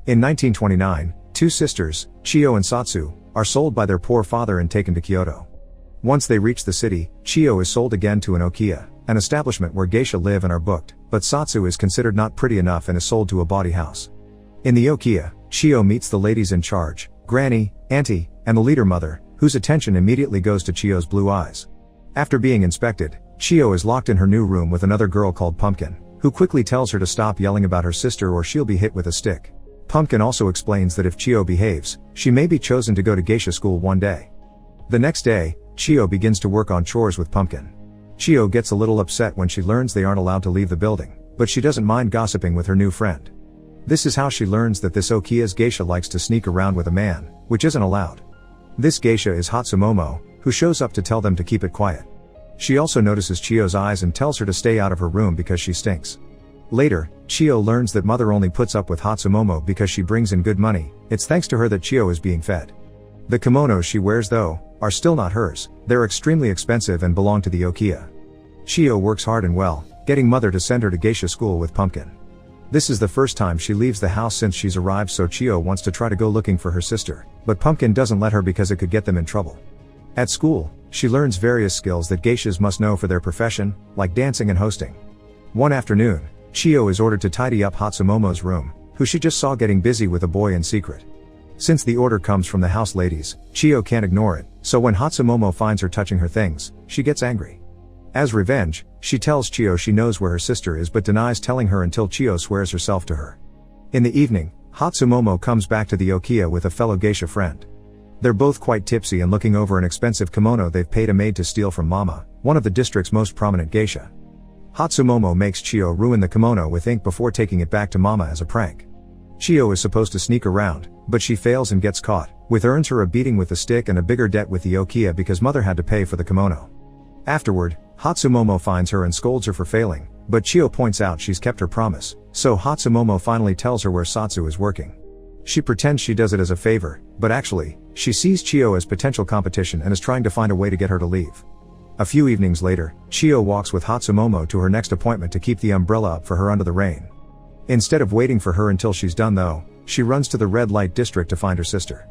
In 1929, two sisters, Chiyo and Satsu, are sold by their poor father and taken to Kyoto. Once they reach the city, Chiyo is sold again to an okiya, an establishment where geisha live and are booked, but Satsu is considered not pretty enough and is sold to a bawdy house. In the okiya, Chiyo meets the ladies in charge, Granny, Auntie, and the leader mother, whose attention immediately goes to Chiyo's blue eyes. After being inspected, Chiyo is locked in her new room with another girl called Pumpkin, who quickly tells her to stop yelling about her sister or she'll be hit with a stick. Pumpkin also explains that if Chiyo behaves, she may be chosen to go to geisha school one day. The next day, Chiyo begins to work on chores with Pumpkin. Chiyo gets a little upset when she learns they aren't allowed to leave the building, but she doesn't mind gossiping with her new friend. This is how she learns that this okiya's geisha likes to sneak around with a man, which isn't allowed. This geisha is Hatsumomo, who shows up to tell them to keep it quiet. She also notices Chiyo's eyes and tells her to stay out of her room because she stinks. Later, Chiyo learns that mother only puts up with Hatsumomo because she brings in good money. It's thanks to her that Chiyo is being fed. The kimonos she wears, though, are still not hers. They're extremely expensive and belong to the okiya. Chiyo works hard and well, getting mother to send her to geisha school with Pumpkin. This is the first time she leaves the house since she's arrived, so Chiyo wants to try to go looking for her sister, but Pumpkin doesn't let her because it could get them in trouble. At school, she learns various skills that geishas must know for their profession, like dancing and hosting. One afternoon, Chiyo is ordered to tidy up Hatsumomo's room, who she just saw getting busy with a boy in secret. Since the order comes from the house ladies, Chiyo can't ignore it, so when Hatsumomo finds her touching her things, she gets angry. As revenge, she tells Chiyo she knows where her sister is but denies telling her until Chiyo swears herself to her. In the evening, Hatsumomo comes back to the okiya with a fellow geisha friend. They're both quite tipsy and looking over an expensive kimono they've paid a maid to steal from Mama, one of the district's most prominent geisha. Hatsumomo makes Chiyo ruin the kimono with ink before taking it back to Mama as a prank. Chiyo is supposed to sneak around, but she fails and gets caught, which earns her a beating with a stick and a bigger debt with the okiya because mother had to pay for the kimono. Afterward, Hatsumomo finds her and scolds her for failing, but Chiyo points out she's kept her promise, so Hatsumomo finally tells her where Satsu is working. She pretends she does it as a favor, but actually, she sees Chiyo as potential competition and is trying to find a way to get her to leave. A few evenings later, Chiyo walks with Hatsumomo to her next appointment to keep the umbrella up for her under the rain. Instead of waiting for her until she's done though, she runs to the red light district to find her sister.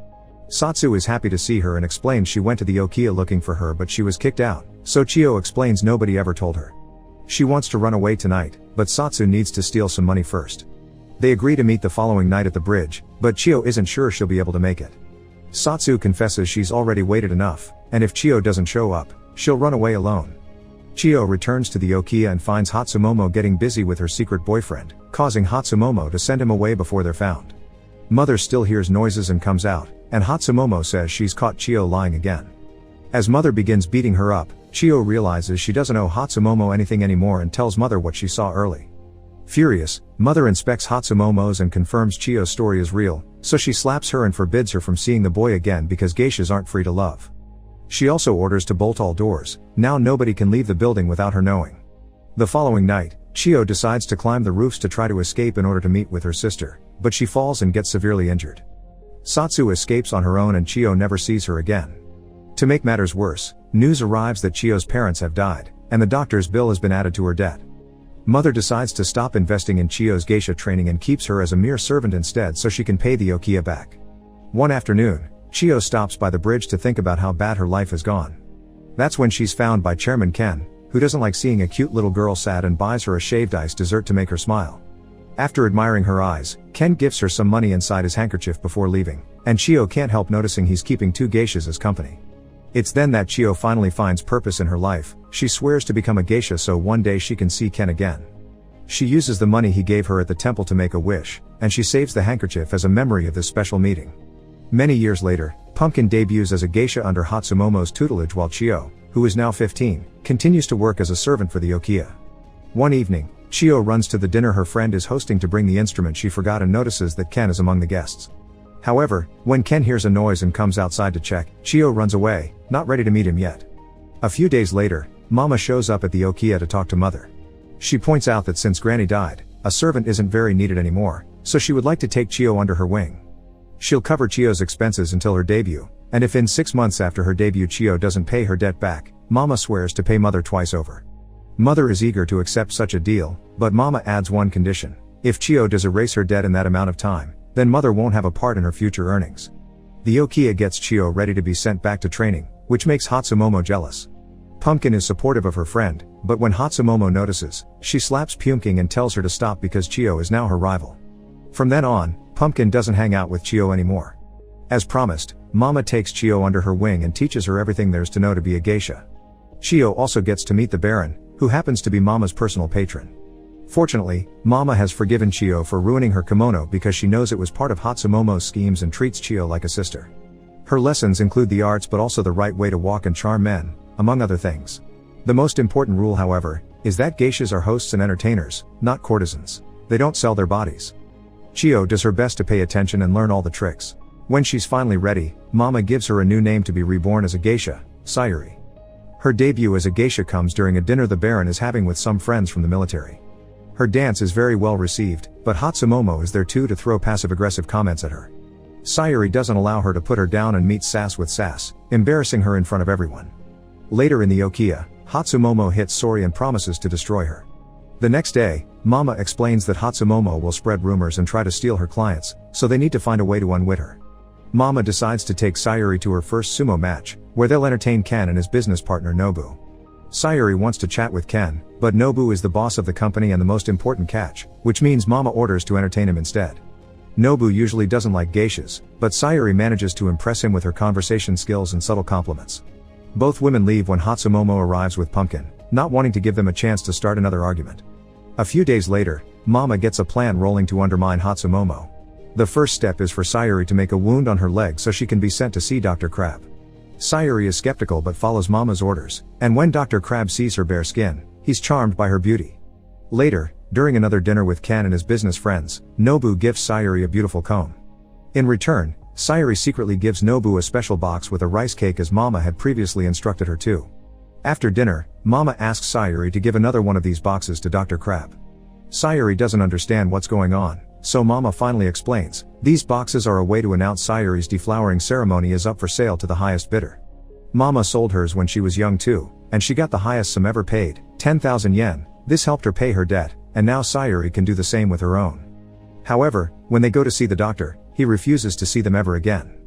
Satsu is happy to see her and explains she went to the okiya looking for her but she was kicked out, so Chiyo explains nobody ever told her. She wants to run away tonight, but Satsu needs to steal some money first. They agree to meet the following night at the bridge, but Chiyo isn't sure she'll be able to make it. Satsu confesses she's already waited enough, and if Chiyo doesn't show up, she'll run away alone. Chiyo returns to the okiya and finds Hatsumomo getting busy with her secret boyfriend, causing Hatsumomo to send him away before they're found. Mother still hears noises and comes out, and Hatsumomo says she's caught Chiyo lying again. As mother begins beating her up, Chiyo realizes she doesn't owe Hatsumomo anything anymore and tells mother what she saw early. Furious, mother inspects Hatsumomo's and confirms Chiyo's story is real, so she slaps her and forbids her from seeing the boy again because geishas aren't free to love. She also orders to bolt all doors. Now nobody can leave the building without her knowing. The following night, Chiyo decides to climb the roofs to try to escape in order to meet with her sister, but she falls and gets severely injured. Satsu escapes on her own and Chiyo never sees her again. To make matters worse, news arrives that Chiyo's parents have died, and the doctor's bill has been added to her debt. Mother decides to stop investing in Chiyo's geisha training and keeps her as a mere servant instead so she can pay the okiya back. One afternoon, Chiyo stops by the bridge to think about how bad her life has gone. That's when she's found by Chairman Ken, who doesn't like seeing a cute little girl sad and buys her a shaved ice dessert to make her smile. After admiring her eyes, Ken gives her some money inside his handkerchief before leaving, and Chiyo can't help noticing he's keeping two geishas as company. It's then that Chiyo finally finds purpose in her life. She swears to become a geisha so one day she can see Ken again. She uses the money he gave her at the temple to make a wish, and she saves the handkerchief as a memory of this special meeting. Many years later, Pumpkin debuts as a geisha under Hatsumomo's tutelage while Chiyo, who is now 15, continues to work as a servant for the okiya. One evening, Chiyo runs to the dinner her friend is hosting to bring the instrument she forgot and notices that Ken is among the guests. However, when Ken hears a noise and comes outside to check, Chiyo runs away, not ready to meet him yet. A few days later, Mama shows up at the okiya to talk to Mother. She points out that since Granny died, a servant isn't very needed anymore, so she would like to take Chiyo under her wing. She'll cover Chiyo's expenses until her debut, and if in 6 months after her debut Chiyo doesn't pay her debt back, Mama swears to pay Mother twice over. Mother is eager to accept such a deal, but Mama adds one condition. If Chiyo does erase her debt in that amount of time, then mother won't have a part in her future earnings. The Okiya gets Chiyo ready to be sent back to training, which makes Hatsumomo jealous. Pumpkin is supportive of her friend, but when Hatsumomo notices, she slaps Pumpkin and tells her to stop because Chiyo is now her rival. From then on, Pumpkin doesn't hang out with Chiyo anymore. As promised, Mama takes Chiyo under her wing and teaches her everything there's to know to be a geisha. Chiyo also gets to meet the Baron, who happens to be Mama's personal patron. Fortunately, Mama has forgiven Chiyo for ruining her kimono because she knows it was part of Hatsumomo's schemes and treats Chiyo like a sister. Her lessons include the arts but also the right way to walk and charm men, among other things. The most important rule, however, is that geishas are hosts and entertainers, not courtesans. They don't sell their bodies. Chiyo does her best to pay attention and learn all the tricks. When she's finally ready, Mama gives her a new name to be reborn as a geisha, Sayuri. Her debut as a geisha comes during a dinner the Baron is having with some friends from the military. Her dance is very well received, but Hatsumomo is there too to throw passive-aggressive comments at her. Sayuri doesn't allow her to put her down and meets sass with sass, embarrassing her in front of everyone. Later in the Okiya, Hatsumomo hits Sori and promises to destroy her. The next day, Mama explains that Hatsumomo will spread rumors and try to steal her clients, so they need to find a way to unwit her. Mama decides to take Sayuri to her first sumo match, where they'll entertain Ken and his business partner Nobu. Sayuri wants to chat with Ken, but Nobu is the boss of the company and the most important catch, which means Mama orders to entertain him instead. Nobu usually doesn't like geishas, but Sayuri manages to impress him with her conversation skills and subtle compliments. Both women leave when Hatsumomo arrives with Pumpkin, not wanting to give them a chance to start another argument. A few days later, Mama gets a plan rolling to undermine Hatsumomo. The first step is for Sayuri to make a wound on her leg so she can be sent to see Dr. Crab. Sayuri is skeptical but follows Mama's orders, and when Dr. Crab sees her bare skin, he's charmed by her beauty. Later, during another dinner with Ken and his business friends, Nobu gives Sayuri a beautiful comb. In return, Sayuri secretly gives Nobu a special box with a rice cake as Mama had previously instructed her to. After dinner, Mama asks Sayuri to give another one of these boxes to Dr. Crab. Sayuri doesn't understand what's going on, so Mama finally explains, these boxes are a way to announce Sayuri's deflowering ceremony is up for sale to the highest bidder. Mama sold hers when she was young too, and she got the highest sum ever paid, 10,000 yen, this helped her pay her debt, and now Sayuri can do the same with her own. However, when they go to see the doctor, he refuses to see them ever again.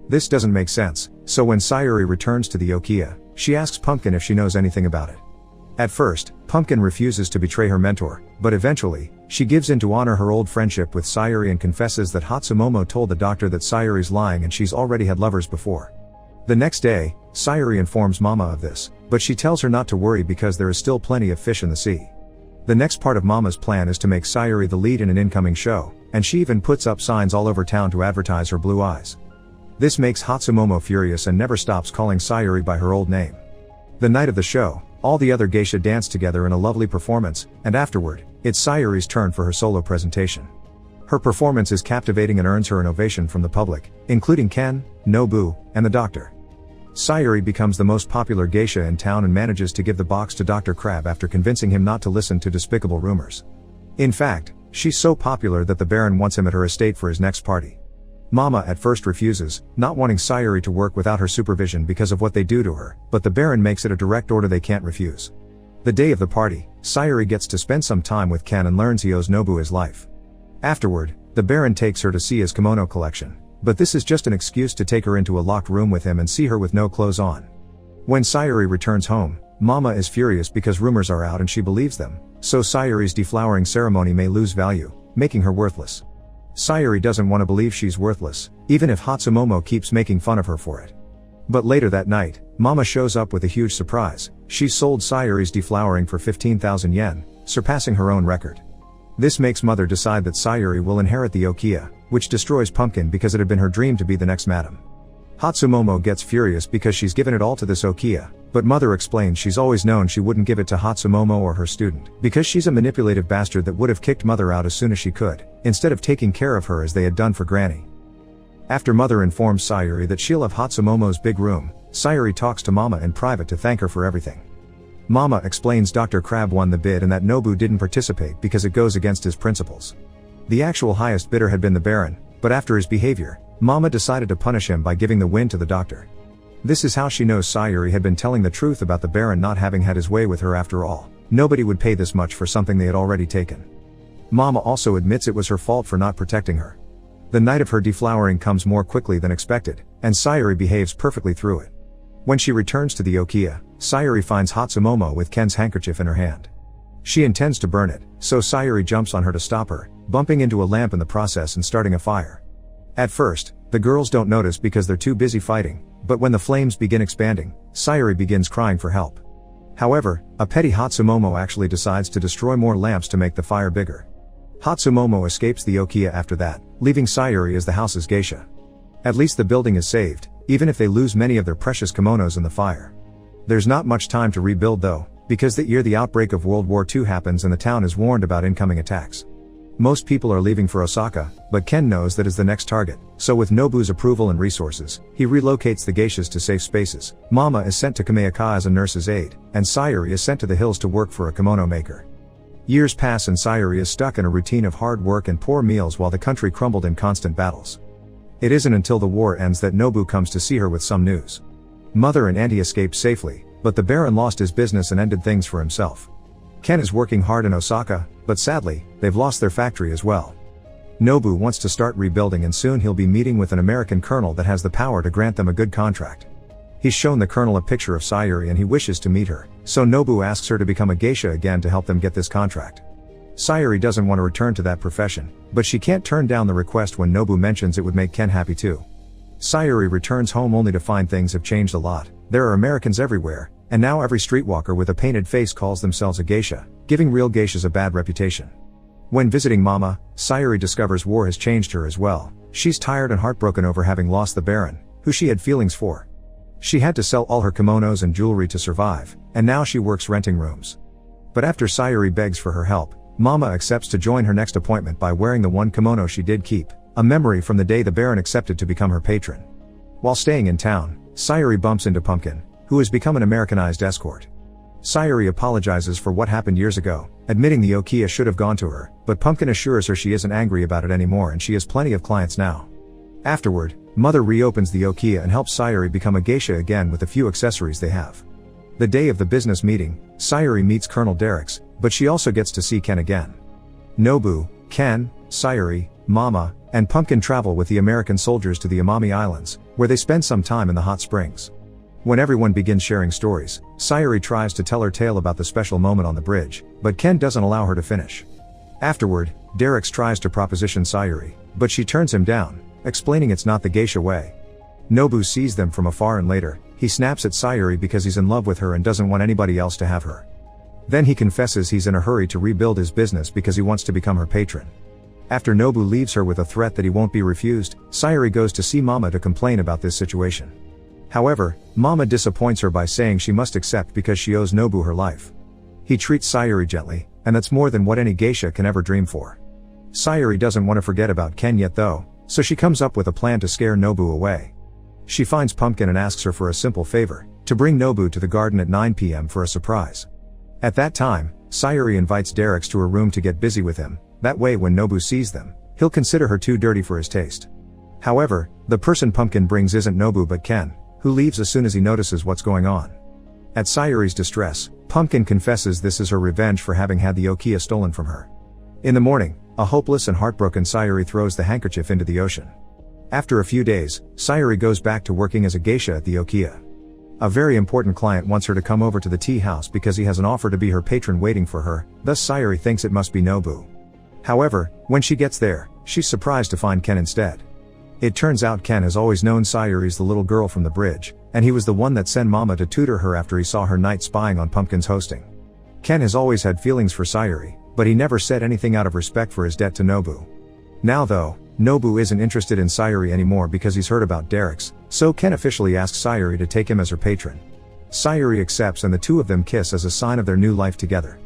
This doesn't make sense, so when Sayuri returns to the Okiya, she asks Pumpkin if she knows anything about it. At first, Pumpkin refuses to betray her mentor, but eventually, she gives in to honor her old friendship with Sayuri and confesses that Hatsumomo told the doctor that Sayuri's lying and she's already had lovers before. The next day, Sayuri informs Mama of this, but she tells her not to worry because there is still plenty of fish in the sea. The next part of Mama's plan is to make Sayuri the lead in an incoming show, and she even puts up signs all over town to advertise her blue eyes. This makes Hatsumomo furious and never stops calling Sayuri by her old name. The night of the show, all the other geisha dance together in a lovely performance, and afterward, it's Sayuri's turn for her solo presentation. Her performance is captivating and earns her an ovation from the public, including Ken, Nobu, and the doctor. Sayuri becomes the most popular geisha in town and manages to give the box to Dr. Crab after convincing him not to listen to despicable rumors. In fact, she's so popular that the Baron wants him at her estate for his next party. Mama at first refuses, not wanting Sayuri to work without her supervision because of what they do to her, but the Baron makes it a direct order they can't refuse. The day of the party, Sayuri gets to spend some time with Ken and learns he owes Nobu his life. Afterward, the Baron takes her to see his kimono collection, but this is just an excuse to take her into a locked room with him and see her with no clothes on. When Sayuri returns home, Mama is furious because rumors are out and she believes them, so Sayuri's deflowering ceremony may lose value, making her worthless. Sayuri doesn't want to believe she's worthless, even if Hatsumomo keeps making fun of her for it. But later that night, Mama shows up with a huge surprise. She sold Sayuri's deflowering for 15,000 yen, surpassing her own record. This makes Mother decide that Sayuri will inherit the Okiya, which destroys Pumpkin because it had been her dream to be the next madam. Hatsumomo gets furious because she's given it all to this Okiya, but Mother explains she's always known she wouldn't give it to Hatsumomo or her student, because she's a manipulative bastard that would have kicked Mother out as soon as she could, instead of taking care of her as they had done for Granny. After Mother informs Sayuri that she'll have Hatsumomo's big room, Sayuri talks to Mama in private to thank her for everything. Mama explains Dr. Crab won the bid and that Nobu didn't participate because it goes against his principles. The actual highest bidder had been the Baron, but after his behavior, Mama decided to punish him by giving the win to the doctor. This is how she knows Sayuri had been telling the truth about the Baron not having had his way with her after all. Nobody would pay this much for something they had already taken. Mama also admits it was her fault for not protecting her. The night of her deflowering comes more quickly than expected, and Sayuri behaves perfectly through it. When she returns to the Okiya, Sayuri finds Hatsumomo with Ken's handkerchief in her hand. She intends to burn it, so Sayuri jumps on her to stop her, bumping into a lamp in the process and starting a fire. At first, the girls don't notice because they're too busy fighting, but when the flames begin expanding, Sayuri begins crying for help. However, a petty Hatsumomo actually decides to destroy more lamps to make the fire bigger. Hatsumomo escapes the Okiya after that, leaving Sayuri as the house's geisha. At least the building is saved, even if they lose many of their precious kimonos in the fire. There's not much time to rebuild though, because that year the outbreak of World War II happens and the town is warned about incoming attacks. Most people are leaving for Osaka, but Ken knows that is the next target, so with Nobu's approval and resources, he relocates the geishas to safe spaces. Mama is sent to Kameyaka as a nurse's aide, and Sayuri is sent to the hills to work for a kimono maker. Years pass and Sayuri is stuck in a routine of hard work and poor meals while the country crumbled in constant battles. It isn't until the war ends that Nobu comes to see her with some news. Mother and auntie escaped safely, but the Baron lost his business and ended things for himself. Ken is working hard in Osaka, but sadly, they've lost their factory as well. Nobu wants to start rebuilding and soon he'll be meeting with an American colonel that has the power to grant them a good contract. He's shown the colonel a picture of Sayuri and he wishes to meet her, so Nobu asks her to become a geisha again to help them get this contract. Sayuri doesn't want to return to that profession, but she can't turn down the request when Nobu mentions it would make Ken happy too. Sayuri returns home only to find things have changed a lot. There are Americans everywhere, and now every streetwalker with a painted face calls themselves a geisha, giving real geishas a bad reputation. When visiting Mama, Sayuri discovers war has changed her as well. She's tired and heartbroken over having lost the Baron, who she had feelings for. She had to sell all her kimonos and jewelry to survive, and now she works renting rooms. But after Sayuri begs for her help, Mama accepts to join her next appointment by wearing the one kimono she did keep, a memory from the day the Baron accepted to become her patron. While staying in town, Sayuri bumps into Pumpkin, who has become an Americanized escort. Sayuri apologizes for what happened years ago, admitting the Okiya should have gone to her, but Pumpkin assures her she isn't angry about it anymore and she has plenty of clients now. Afterward, Mother reopens the Okiya and helps Sayuri become a geisha again with the few accessories they have. The day of the business meeting, Sayuri meets Colonel Derricks, but she also gets to see Ken again. Nobu, Ken, Sayuri, Mama, and Pumpkin travel with the American soldiers to the Amami Islands, where they spend some time in the hot springs. When everyone begins sharing stories, Sayuri tries to tell her tale about the special moment on the bridge, but Ken doesn't allow her to finish. Afterward, Derricks tries to proposition Sayuri, but she turns him down, explaining it's not the geisha way. Nobu sees them from afar and later, he snaps at Sayuri because he's in love with her and doesn't want anybody else to have her. Then he confesses he's in a hurry to rebuild his business because he wants to become her patron. After Nobu leaves her with a threat that he won't be refused, Sayuri goes to see Mama to complain about this situation. However, Mama disappoints her by saying she must accept because she owes Nobu her life. He treats Sayuri gently, and that's more than what any geisha can ever dream for. Sayuri doesn't want to forget about Ken yet though, so she comes up with a plan to scare Nobu away. She finds Pumpkin and asks her for a simple favor, to bring Nobu to the garden at 9 p.m. for a surprise. At that time, Sayuri invites Derricks to her room to get busy with him, that way when Nobu sees them, he'll consider her too dirty for his taste. However, the person Pumpkin brings isn't Nobu but Ken, who leaves as soon as he notices what's going on. At Sayuri's distress, Pumpkin confesses this is her revenge for having had the Okiya stolen from her. In the morning, a hopeless and heartbroken Sayuri throws the handkerchief into the ocean. After a few days, Sayuri goes back to working as a geisha at the Okiya. A very important client wants her to come over to the tea house because he has an offer to be her patron waiting for her, thus Sayuri thinks it must be Nobu. However, when she gets there, she's surprised to find Ken instead. It turns out Ken has always known Sayuri's the little girl from the bridge, and he was the one that sent Mama to tutor her after he saw her night spying on Pumpkin's hosting. Ken has always had feelings for Sayuri, but he never said anything out of respect for his debt to Nobu. Now though, Nobu isn't interested in Sayuri anymore because he's heard about Derricks, so Ken officially asks Sayuri to take him as her patron. Sayuri accepts and the two of them kiss as a sign of their new life together.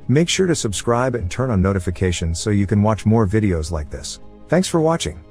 Make sure to subscribe and turn on notifications so you can watch more videos like this. Thanks for watching.